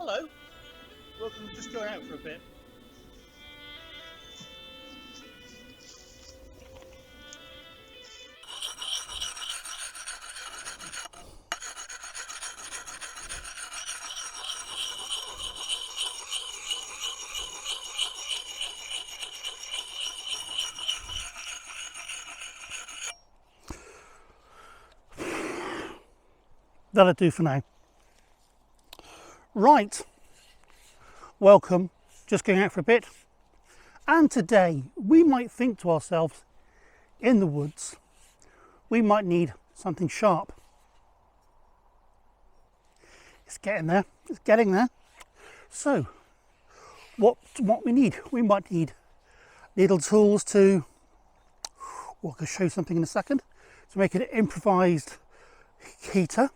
Hello, welcome to Just Going Out for a Bit. That'll do for now. Right, welcome, Just Going Out for a Bit. And today we might think to ourselves, in the woods, we might need something sharp. It's getting there, it's getting there. So, what we need? We might need little tools to, well, I'll show you something in a second, to make an improvised heater.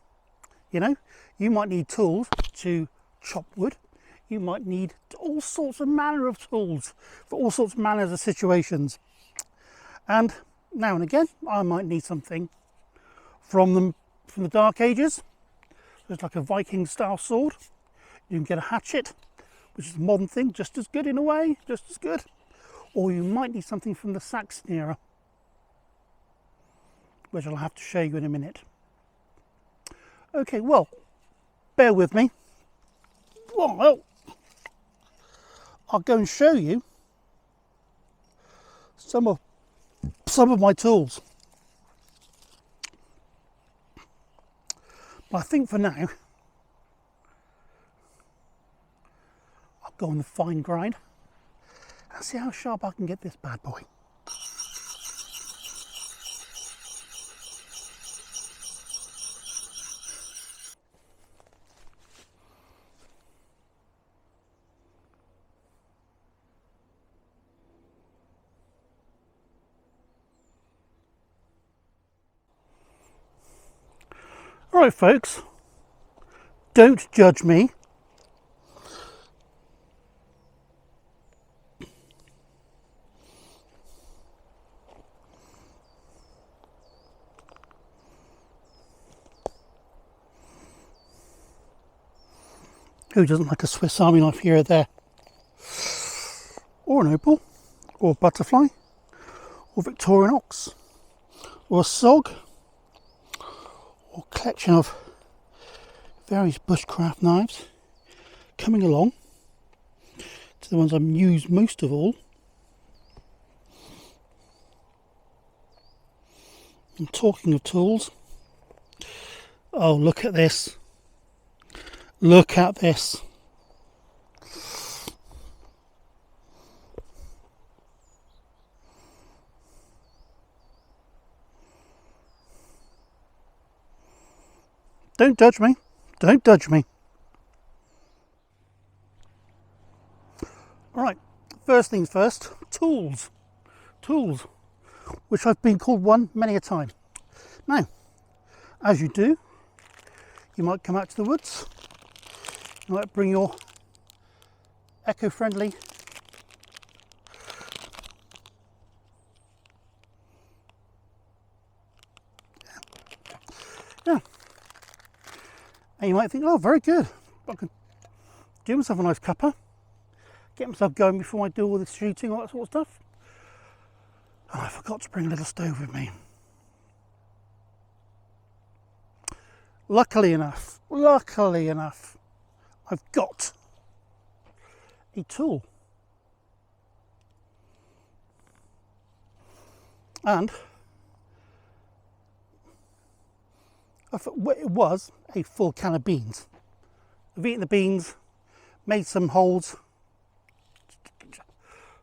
You know, you might need tools to chop wood. You might need all sorts of manner of tools for all sorts of manners of situations. And now and again, I might need something from the Dark Ages. It's like a Viking style sword. You can get a hatchet, which is a modern thing, just as good in a way, just as good. Or you might need something from the Saxon era, which I'll have to show you in a minute. Okay, well, bear with me. Well, I'll go and show you some of my tools. But I think for now, I'll go on the fine grind and see how sharp I can get this bad boy. Alright folks, don't judge me. Who doesn't like a Swiss Army knife here or there? Or an opal, or a butterfly, or Victorian ox, or a sog, or a collection of various bushcraft knives coming along to the ones I've used most of all. And talking of tools, oh, look at this. Look at this. Don't judge me. Don't judge me. All right, first things first, tools. Tools, which I've been called one many a time. Now, as you do, you might come out to the woods. You might bring your eco-friendly and you might think, oh, very good, I can do myself a nice cuppa, get myself going before I do all this shooting, all that sort of stuff. And I forgot to bring a little stove with me. Luckily enough, I've got a tool. And it was a full can of beans. I've eaten the beans, made some holes,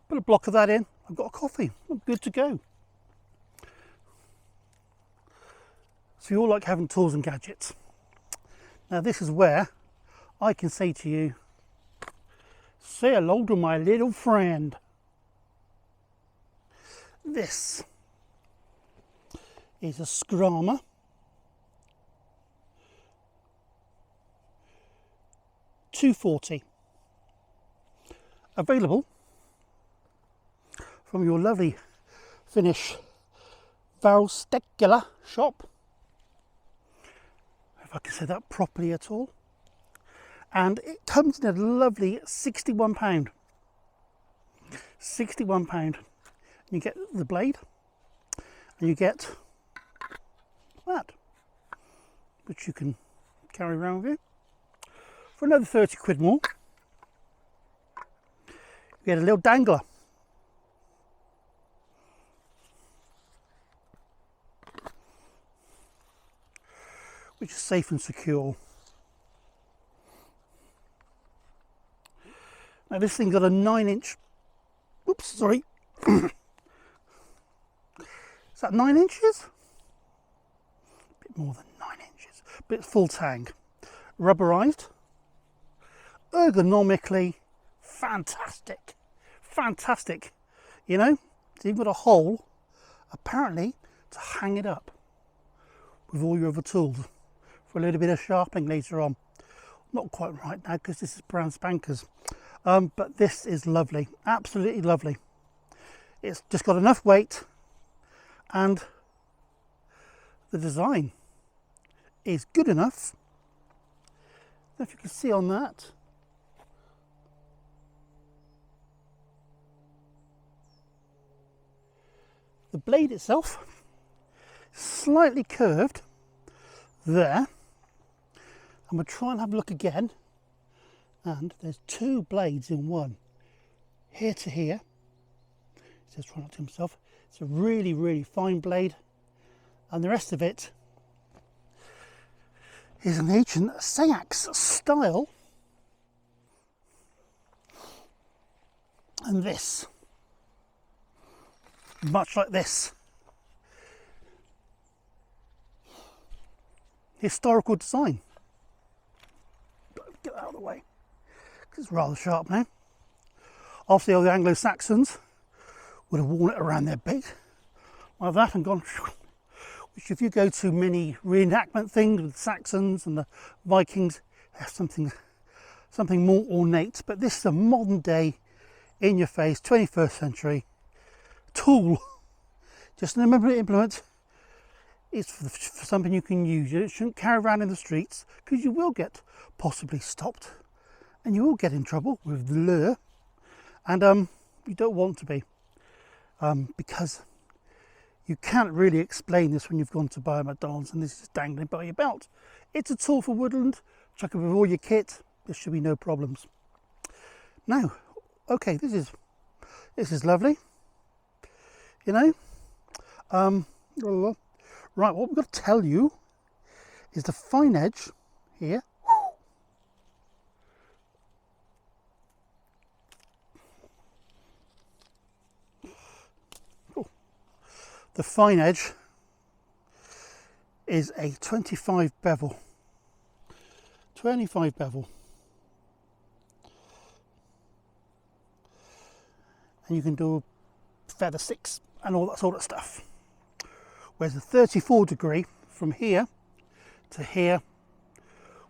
put a block of that in, I've got a coffee, I'm good to go. So you all like having tools and gadgets. Now this is where I can say to you, say hello to my little friend. This is a Scrammer. $2.40, available from your lovely Finnish Varuseleka shop, if I can say that properly at all. and it comes in a lovely £61. £61. You get the blade, and you get that, which you can carry around with you. For another 30 quid more, you get a little dangler. Which is safe and secure. Now this thing got a 9-inch, oops, sorry. Is that 9 inches? A bit more than 9 inches, but it's full tang. Rubberized, ergonomically fantastic. Fantastic. You know, it's even got a hole, apparently, to hang it up with all your other tools for a little bit of sharpening later on. Not quite right now because this is brown spankers. But this is lovely, absolutely lovely. It's just got enough weight, and the design is good enough. I don't know if you can see on that. The blade itself, slightly curved there. I'm going to try and have a look again. And there's 2 blades in one, here to here. He says try not to himself. It's a really, really fine blade, and the rest of it is an ancient Saxon style. And this, much like this, historical design. Get that out of the way. It's rather sharp now. Obviously all the Anglo-Saxons would have worn it around their belt like that and gone, which if you go to many reenactment things with the Saxons and the Vikings, have something more ornate. But this is a modern day, in your face, 21st century tool. Just remember to implement. It's for something you can use. You shouldn't carry around in the streets because you will get possibly stopped. And you will get in trouble with the lure, and you don't want to be, because you can't really explain this when you've gone to buy a McDonald's and this is dangling by your belt. It's a tool for woodland. Chuck it with all your kit. There should be no problems. Now, okay, this is lovely. You know, right. What we've got to tell you is the fine edge here. The fine edge is a 25 bevel. 25 bevel. And you can do feather 6 and all that sort of stuff. Whereas the 34 degree from here to here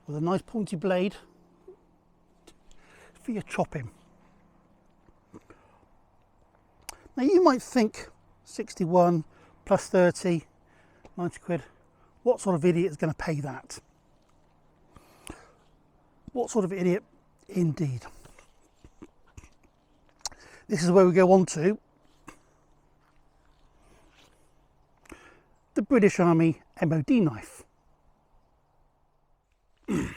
with a nice pointy blade for your chopping. Now you might think 61 plus 30, 90 quid. What sort of idiot is going to pay that? What sort of idiot indeed? This is where we go on to the British Army MOD knife. The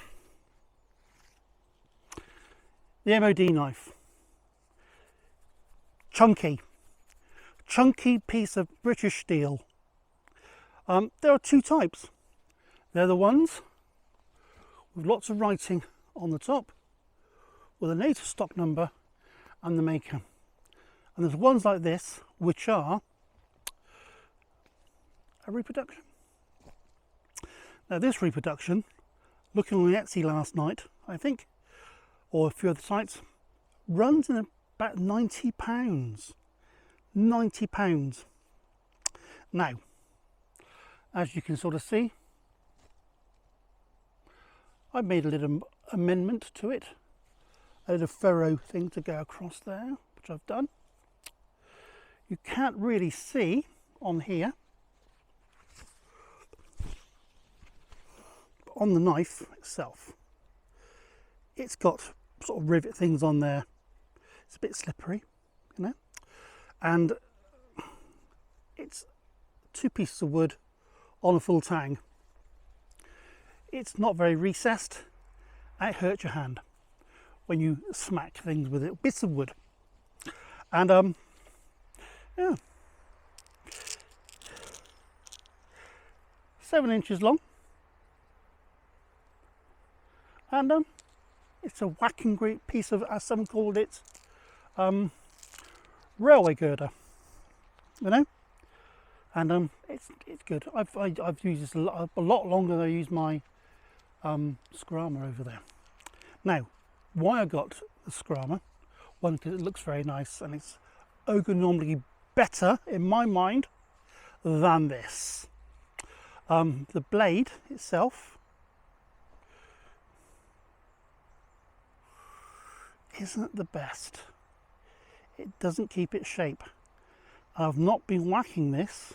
MOD knife. Chunky piece of British steel. There are 2 types. They're the ones with lots of writing on the top with a native stock number and the maker. And there's ones like this which are a reproduction. Now this reproduction, looking on Etsy last night, I think, or a few other sites, runs in about £90. £90. Now, as you can sort of see, I made a little amendment to it, a little furrow thing to go across there, which I've done. You can't really see on here, but on the knife itself, it's got sort of rivet things on there. It's a bit slippery, you know, and it's 2 pieces of wood on a full tang. It's not very recessed, and it hurts your hand when you smack things with it, bits of wood. And yeah, 7 inches long, and it's a whacking great piece of, as some called it, railway girder, you know. And it's good. I've used this a lot longer than I use my scrammer over there. Now, why I got the scrammer? One, because it looks very nice and it's ergonomically better in my mind than this. The blade itself isn't the best. It doesn't keep its shape. I've not been whacking this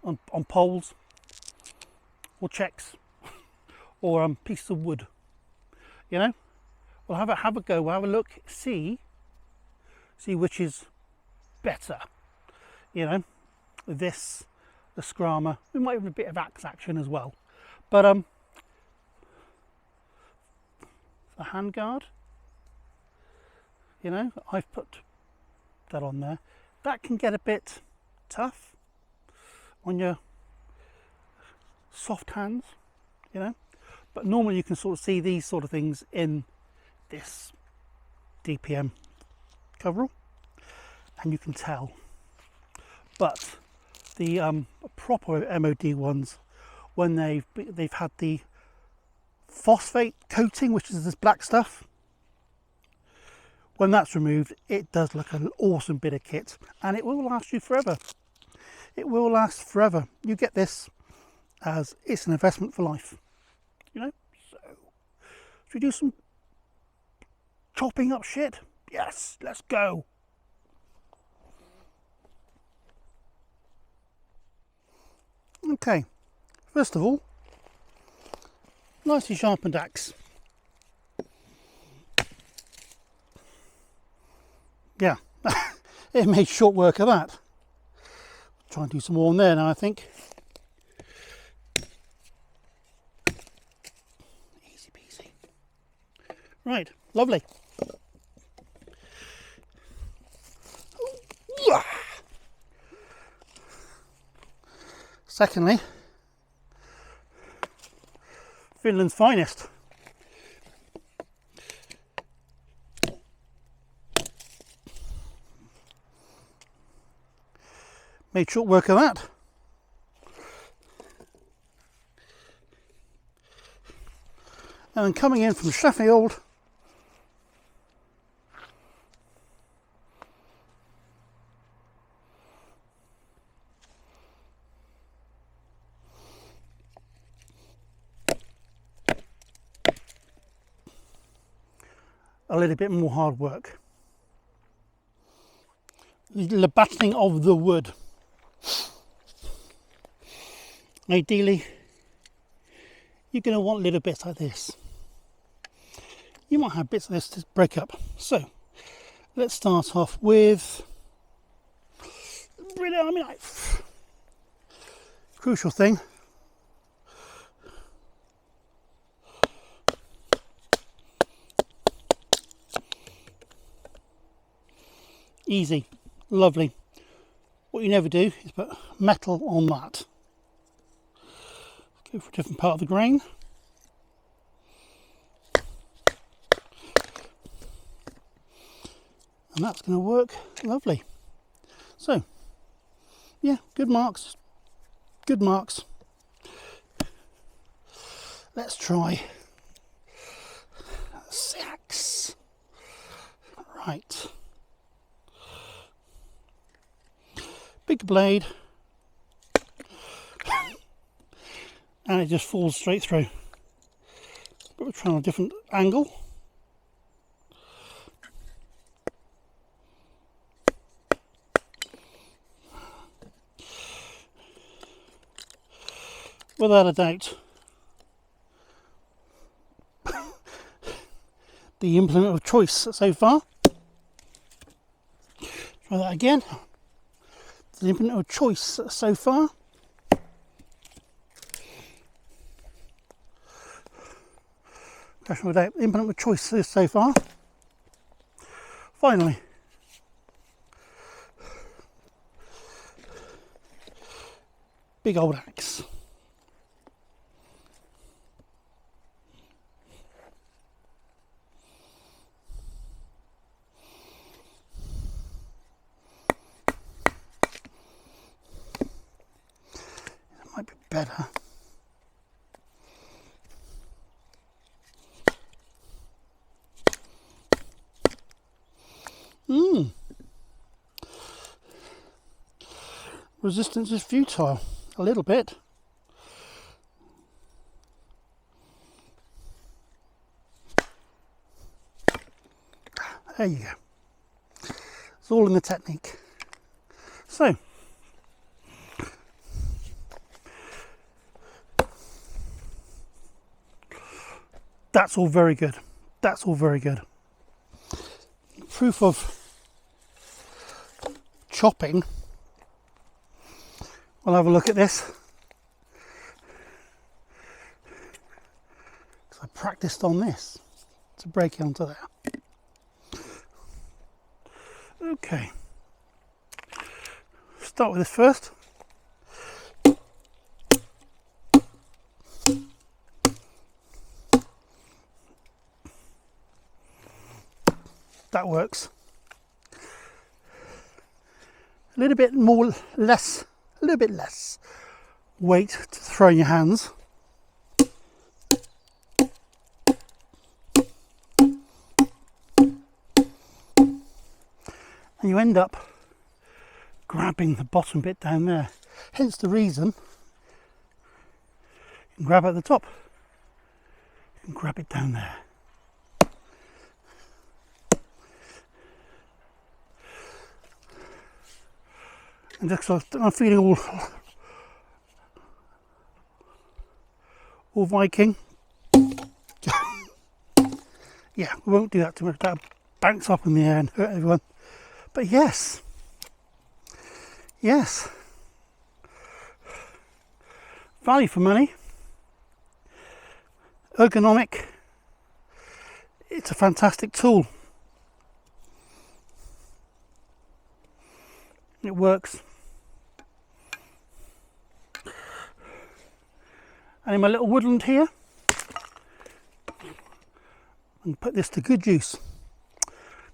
on poles or checks or pieces of wood, you know. We'll have a go, we'll have a look, see which is better, you know. This, the scrammer, we might have a bit of axe action as well, but the handguard, you know, I've put that on there. That can get a bit tough on your soft hands, you know, but normally you can sort of see these sort of things in this DPM coverall, and you can tell. But the proper MOD ones, when they've had the phosphate coating, which is this black stuff, when that's removed, it does look an awesome bit of kit, and it will last you forever. It will last forever. You get this as it's an investment for life, you know. So should we do some chopping up shit? Yes, let's go. Okay, first of all, nicely sharpened axe. Yeah, it made short work of that. Try and do some more on there now, I think. Easy peasy. Right, lovely. Secondly, Finland's finest. Made short work of that. And then coming in from Sheffield, a little bit more hard work. The battling of the wood. Ideally, you're going to want little bits like this. You might have bits of this to break up. So let's start off with really, crucial thing. Easy, lovely. What you never do is put metal on that. Go for a different part of the grain. And that's going to work lovely. So, yeah, good marks. Good marks. Let's try Sax. Right. Big blade. And it just falls straight through. But we're trying a different angle. Without a doubt, the implement of choice so far. Try that again. The implement of choice so far. Without implement of choice so far. Finally. Big old axe. It might be better. Resistance is futile, a little bit. There you go. It's all in the technique. So, that's all very good. That's all very good. Proof of chopping. We'll have a look at this. I practiced on this to break it onto there. Okay. Start with this first. That works. A little bit less weight to throw in your hands. And you end up grabbing the bottom bit down there. Hence the reason you can grab at the top. You can grab it down there. And just so I'm feeling all Viking. Yeah, we won't do that too much. That'll bounce up in the air and hurt everyone. But yes, value for money, ergonomic. It's a fantastic tool. It works. And in my little woodland here, and put this to good use.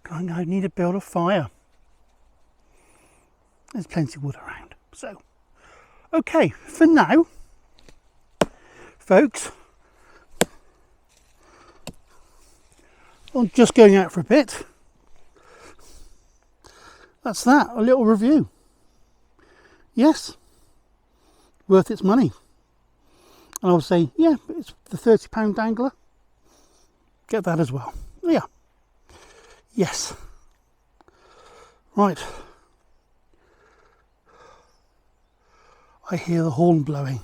I need to build a fire. There's plenty of wood around. So, okay, for now, folks, I'm just going out for a bit. That's that, a little review. Yes, worth its money. And I would say, yeah, it's the £30 dangler. Get that as well. Yeah. Yes. Right. I hear the horn blowing.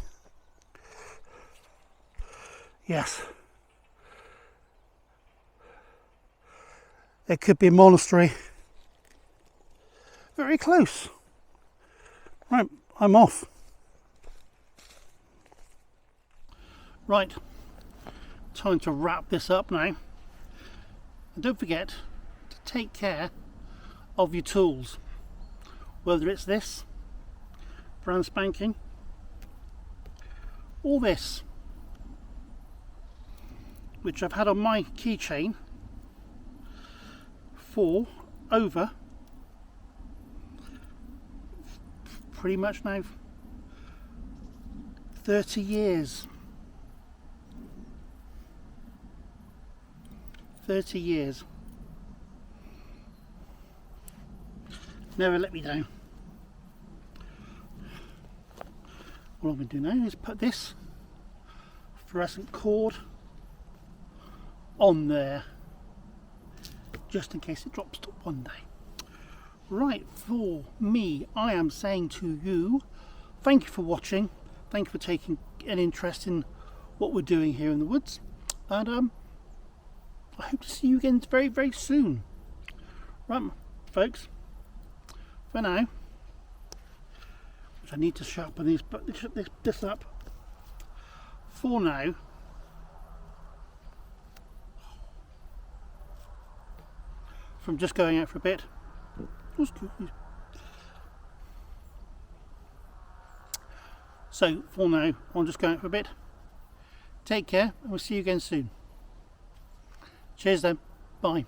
Yes. There could be a monastery very close. Right, I'm off. Right, time to wrap this up now. And don't forget to take care of your tools. Whether it's this, brand spanking, or this, which I've had on my keychain for over pretty much now 30 years. 30 years. Never let me down. What I'm going to do now is put this fluorescent cord on there, just in case it drops to one day. Right, for me, I am saying to you, thank you for watching, thank you for taking an interest in what we're doing here in the woods, and I hope to see you again very, very soon. Right, folks, for now, which I need to sharpen this up. For now, from just going out for a bit. So for now, I'm just going out for a bit. Take care, and we'll see you again soon. Cheers then. Bye.